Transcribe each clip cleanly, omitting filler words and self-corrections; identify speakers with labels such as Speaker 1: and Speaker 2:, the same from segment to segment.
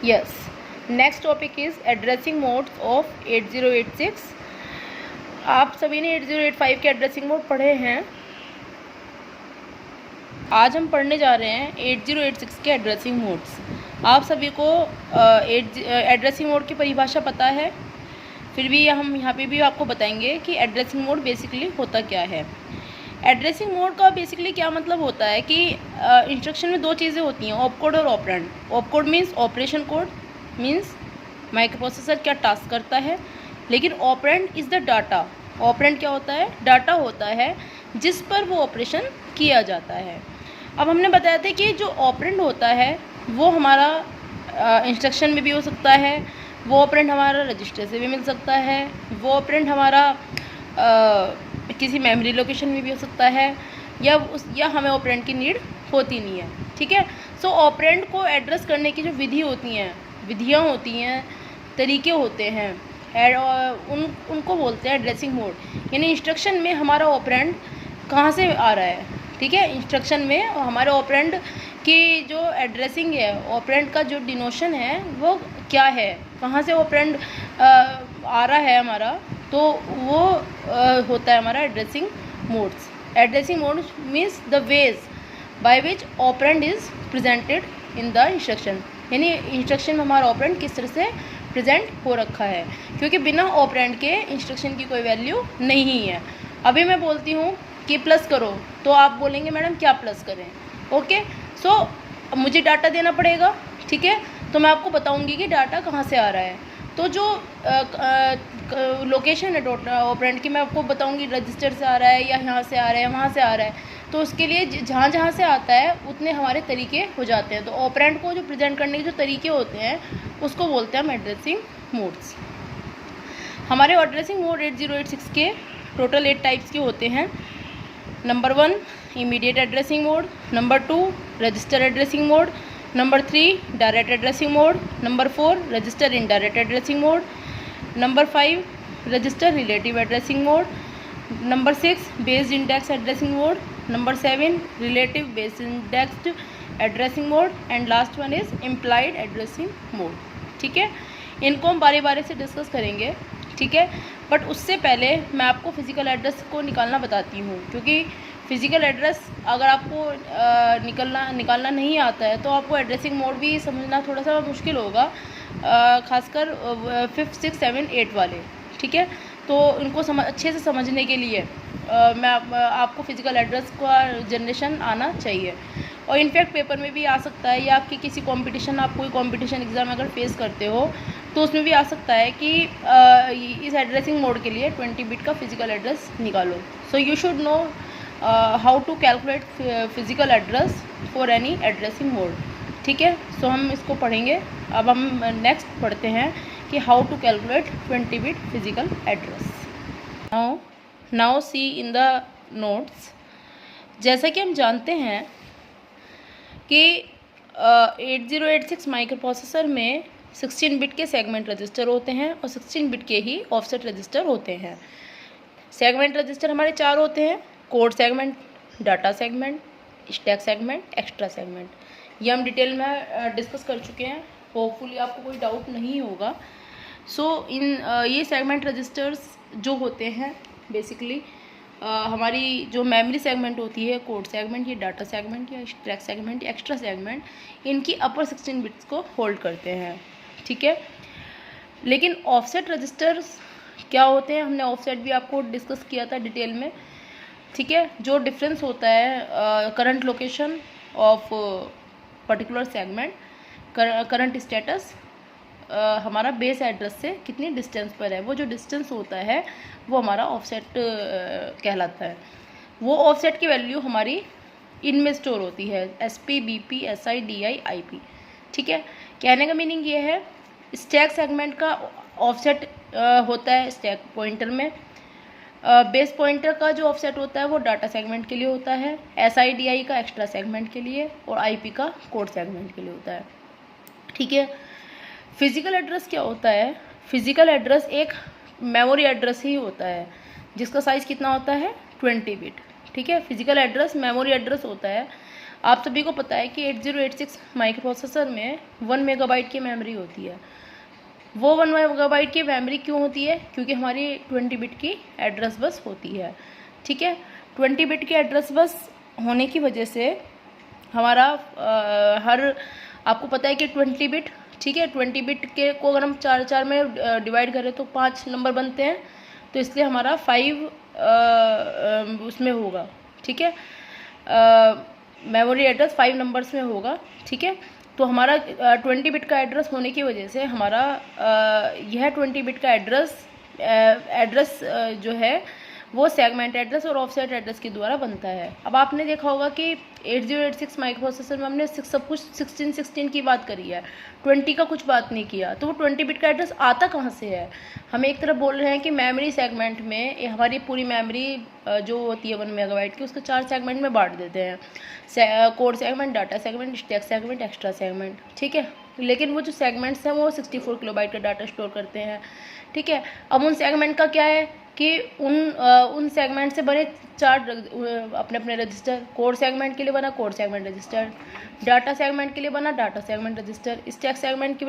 Speaker 1: Yes, next topic is addressing modes of 8086। आप सभी ने 8085 के एड्रेसिंग मोड पढ़े हैं। आज हम पढ़ने जा रहे हैं 8086 के एड्रेसिंग मोड्स। आप सभी को एड्रेसिंग मोड की परिभाषा पता है, फिर भी हम यहाँ पे भी आपको बताएंगे कि एड्रेसिंग मोड बेसिकली होता क्या है। एड्रेसिंग मोड का बेसिकली क्या मतलब होता है कि इंस्ट्रक्शन में दो चीज़ें होती हैं, ऑपकोड और operand. Opcode means operation code, means microprocessor क्या टास्क करता है, लेकिन operand is the data. Operand क्या होता है? डाटा होता है जिस पर वो ऑपरेशन किया जाता है। अब हमने बताया था कि जो ऑपरेंड होता है वो हमारा इंस्ट्रक्शन में भी हो सकता है, वो ऑपरेंड हमारा रजिस्टर से भी मिल सकता है, वो ऑपरेंड हमारा किसी मेमोरी लोकेशन में भी हो सकता है, या हमें ऑपरेंड की नीड होती नहीं है। ठीक है, सो ऑपरेंड को एड्रेस करने की जो विधियाँ होती हैं, तरीके होते हैं, उनको बोलते हैं एड्रेसिंग मोड। यानी इंस्ट्रक्शन में हमारा ऑपरेंड कहाँ से आ रहा है। ठीक है, इंस्ट्रक्शन में हमारे ऑपरेंड की जो एड्रेसिंग है, ऑपरेंड का जो डिनोशन है वो क्या है, कहाँ से ऑपरेंड आ रहा है हमारा, तो वो होता है हमारा addressing modes. Addressing mode means the ways by which operand is presented in the instruction. यानी इंस्ट्रक्शन में हमारा ऑपरेंड किस तरह से प्रेजेंट हो रखा है, क्योंकि बिना ऑपरेंड के इंस्ट्रक्शन की कोई वैल्यू नहीं है। अभी मैं बोलती हूँ कि प्लस करो, तो आप बोलेंगे मैडम क्या प्लस करें। ओके, सो मुझे डाटा देना पड़ेगा। ठीक है, तो मैं आपको बताऊंगी कि डाटा कहाँ से आ रहा है। तो जो लोकेशन है ऑपरेंड की, मैं आपको बताऊंगी रजिस्टर से आ रहा है, या यहाँ से आ रहा है, वहाँ से आ रहा है। तो उसके लिए जहाँ जहाँ से आता है उतने हमारे तरीके हो जाते हैं। तो ऑपरेंड को जो प्रेजेंट करने के जो तरीके होते हैं उसको बोलते हैं हम एड्रेसिंग मोड्स। हमारे एड्रेसिंग मोड 8086 के टोटल 8 टाइप्स के होते हैं। Number 1 immediate addressing mode, number 2 register addressing mode, number 3 direct addressing mode, number 4 register indirect addressing mode, number 5 register relative addressing mode, number 6 based index addressing mode, number 7 relative based indexed addressing mode, and last one is implied addressing mode. ठीक है, इनको हम बारी बारी से discuss करेंगे। ठीक है, बट उससे पहले मैं आपको फिज़िकल एड्रेस को निकालना बताती हूँ, क्योंकि फिज़िकल एड्रेस अगर आपको निकालना नहीं आता है तो आपको एड्रेसिंग मोड भी समझना थोड़ा सा मुश्किल होगा, खासकर 5th 6th 7th 8th वाले। ठीक है, तो इनको अच्छे से समझने के लिए आपको फिज़िकल एड्रेस का जनरेशन आना चाहिए। और इनफैक्ट पेपर में भी आ सकता है, या आपकी किसी कंपटीशन, आप कोई कंपटीशन एग्ज़ाम अगर फेस करते हो तो उसमें भी आ सकता है कि इस एड्रेसिंग मोड के लिए 20 बिट का फिज़िकल एड्रेस निकालो। So you should know how to calculate physical address for any addressing mode. ठीक है, सो हम इसको पढ़ेंगे। अब हम नेक्स्ट पढ़ते हैं कि how to calculate 20 bit physical address. Now see in the notes. जैसा कि हम जानते हैं कि 8086 माइक्रो प्रोसेसर में 16 बिट के सेगमेंट रजिस्टर होते हैं और 16 बिट के ही ऑफसेट रजिस्टर होते हैं। सेगमेंट रजिस्टर हमारे 4 होते हैं: code segment, data segment, stack segment, extra segment. ये हम डिटेल में डिस्कस कर चुके हैं, होपफुली आपको कोई डाउट नहीं होगा। सो ये सेगमेंट रजिस्टर्स जो होते हैं बेसिकली हमारी जो मेमोरी सेगमेंट होती है, कोड सेगमेंट, या डाटा सेगमेंट, या स्टैक सेगमेंट, या एक्स्ट्रा सेगमेंट, इनकी अपर 16 बिट्स को होल्ड करते हैं। ठीक है, लेकिन ऑफसेट रजिस्टर्स क्या होते हैं, हमने ऑफसेट भी आपको डिस्कस किया था डिटेल में। ठीक है, जो डिफरेंस होता है current location of particular segment, current status हमारा बेस एड्रेस से कितनी डिस्टेंस पर है, वो जो डिस्टेंस होता है वो हमारा ऑफसेट कहलाता है। वो ऑफसेट की वैल्यू हमारी इनमें स्टोर होती है, SP, BP, SI, DI, IP। ठीक है, कहने का मीनिंग ये है, स्टैक सेगमेंट का ऑफसेट होता है स्टैक पॉइंटर में, बेस पॉइंटर का जो ऑफसेट होता है वो डाटा सेगमेंट के लिए होता है, SI, DI का एक्स्ट्रा सेगमेंट के लिए, और IP का कोड सेगमेंट के लिए होता है। ठीक है, फिज़िकल एड्रेस क्या होता है? फिज़िकल एड्रेस एक मेमोरी एड्रेस ही होता है जिसका साइज़ कितना होता है? 20 बिट। ठीक है, फिज़िकल एड्रेस मेमोरी एड्रेस होता है। आप सभी को पता है कि 8086 माइक्रो प्रोसेसर में 1 मेगाबाइट की मेमोरी होती है। वो 1 मेगाबाइट की मेमोरी क्यों होती है? क्योंकि हमारी 20 बिट की एड्रेस बस होती है। ठीक है, 20 बिट की एड्रेस बस होने की वजह से हमारा आपको पता है कि 20 बिट, ठीक है, 20 बिट के को अगर हम 4 में डिवाइड करें तो 5 नंबर बनते हैं, तो इसलिए हमारा 5 उसमें होगा। ठीक है, मेमोरी एड्रेस 5 नंबर्स में होगा। ठीक है, तो हमारा 20 बिट का एड्रेस होने की वजह से हमारा यह 20 बिट का एड्रेस जो है वो सेगमेंट एड्रेस और ऑफसेट एड्रेस के द्वारा बनता है। अब आपने देखा होगा कि 8086 माइक्रो प्रोसेसर में हमने सब कुछ 16 की बात करी है, 20 का कुछ बात नहीं किया। तो वो 20 बिट का एड्रेस आता कहाँ से है? हम एक तरफ बोल रहे हैं कि मेमोरी सेगमेंट में हमारी पूरी मेमोरी जो होती है 1 मेगाबाइट की, उसको 4 सेगमेंट में बांट देते हैं, code segment, data segment, stack segment, extra segment. ठीक है, लेकिन वो जो सेगमेंट्स हैं वो 64 किलोबाइट का डाटा स्टोर करते हैं। ठीक है, अब उन सेगमेंट का क्या है कि उन सेगमेंट से बने 4 अपने अपने रजिस्टर। कोड सेगमेंट के लिए बना code segment register, data segment के लिए बना data segment register, stack segment के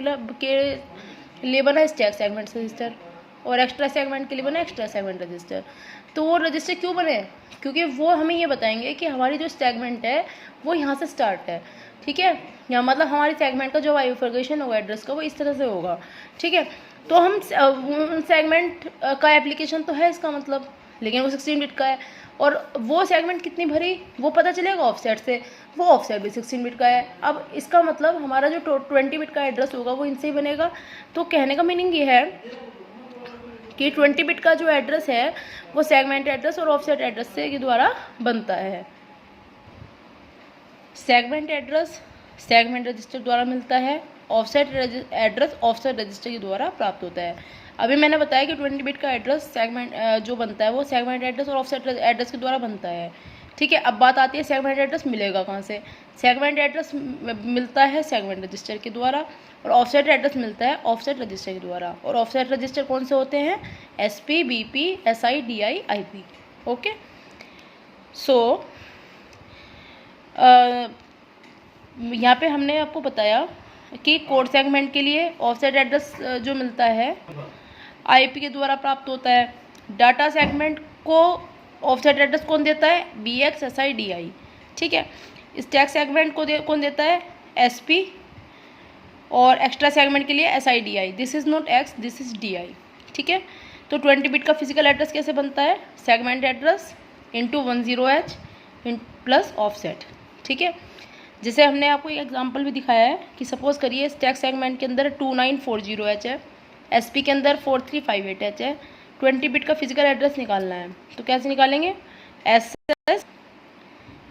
Speaker 1: लिए बना स्टैक सेगमेंट रजिस्टर, और एक्स्ट्रा सेगमेंट के लिए बना एक्स्ट्रा सेगमेंट रजिस्टर। तो वो रजिस्टर क्यों बने? क्योंकि वो हमें ये बताएंगे कि हमारी जो सेगमेंट है वो यहाँ से स्टार्ट है। ठीक है, या मतलब हमारी सेगमेंट का जो बाइफरकेशन होगा एड्रेस का वो इस तरह से होगा। ठीक है, तो हम सेगमेंट का एप्लीकेशन तो है इसका मतलब, लेकिन वो 16 बिट का है, और वो सेगमेंट कितनी भरी वो पता चलेगा ऑफसेट से, वो ऑफसेट भी 16 बिट का है। अब इसका मतलब हमारा जो 20 बिट का एड्रेस होगा वो इनसे ही बनेगा। तो कहने का मीनिंग ये है कि 20 बिट का जो एड्रेस है वो सेगमेंट एड्रेस और ऑफसेट एड्रेस से के द्वारा बनता है। सेगमेंट एड्रेस सेगमेंट रजिस्टर द्वारा मिलता है, ऑफसेट एड्रेस ऑफसेट रजिस्टर के द्वारा प्राप्त होता है। अभी मैंने बताया कि 20 बिट का एड्रेस सेगमेंट जो बनता है वो सेगमेंट एड्रेस और ऑफसेट एड्रेस के द्वारा बनता है। ठीक है, अब बात आती है सेगमेंट एड्रेस मिलेगा कहाँ से। सेगमेंट एड्रेस मिलता है सेगमेंट रजिस्टर के द्वारा, और ऑफसेट एड्रेस मिलता है ऑफसेट रजिस्टर के द्वारा। और ऑफसेट रजिस्टर कौन से होते हैं? SP, BP, SI, DI, IP। Okay, so यहाँ पे हमने आपको बताया कि कोड सेगमेंट के लिए ऑफसेट एड्रेस जो मिलता है IP के द्वारा प्राप्त होता है। डाटा सेगमेंट को ऑफसेट एड्रेस कौन देता है? BX, SI, DI। ठीक है, स्टैक सेगमेंट को कौन देता है? SP, और एक्स्ट्रा सेगमेंट के लिए SI, DI। This is not X, this is DI। ठीक है, तो 20 बिट का फिजिकल एड्रेस कैसे बनता है? Segment address into 10H plus offset. ठीक है, जैसे हमने आपको एक एग्जांपल भी दिखाया है कि सपोज करिए स्टैक सेगमेंट के अंदर 2940H है, SP के अंदर 4358H है, 20 बिट का फिजिकल एड्रेस निकालना है। तो कैसे निकालेंगे? SS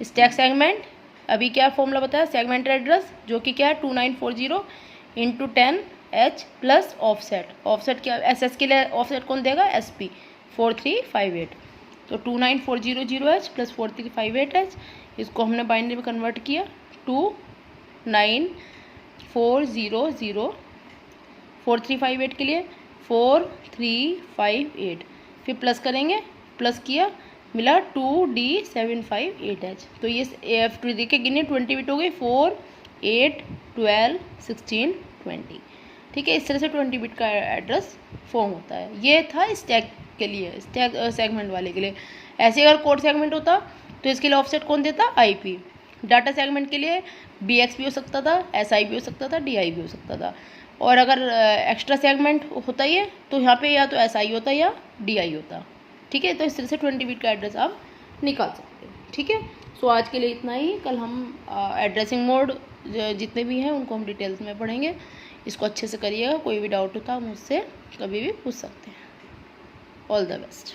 Speaker 1: स्टैक सेगमेंट, अभी क्या फॉर्मूला बताया? सेगमेंट एड्रेस जो कि क्या है 2940 into 10H plus offset. Offset क्या? SS के लिए ऑफसेट कौन देगा? SP 4358। तो 29400H प्लस 4358H, इसको हमने बाइनरी में कन्वर्ट किया 29400, 4358 के लिए 4358, फिर प्लस करेंगे, प्लस किया मिला 2D758H। तो ये देखिए गिने 20 बिट हो गई 4, 8, 12, 16, 20। ठीक है, इस तरह से 20 बिट का एड्रेस फॉर्म होता है। ये था स्टैक के लिए, स्टैक सेगमेंट वाले के लिए। ऐसे अगर कोड सेगमेंट होता तो इसके लिए ऑफसेट कौन देता? IP। डाटा सेगमेंट के लिए BX भी हो सकता था, SI भी हो सकता था, DI भी हो सकता था। और अगर एक्स्ट्रा सेगमेंट होता ही है तो यहाँ पे या तो SI होता या DI होता। ठीक है, तो इस तरह से 20 बिट का एड्रेस आप निकाल सकते हैं। ठीक है, सो आज के लिए इतना ही। कल हम एड्रेसिंग मोड जितने भी हैं उनको हम डिटेल्स में पढ़ेंगे। इसको अच्छे से करिएगा, कोई भी डाउट होता है मुझसे कभी भी पूछ सकते हैं। All the best.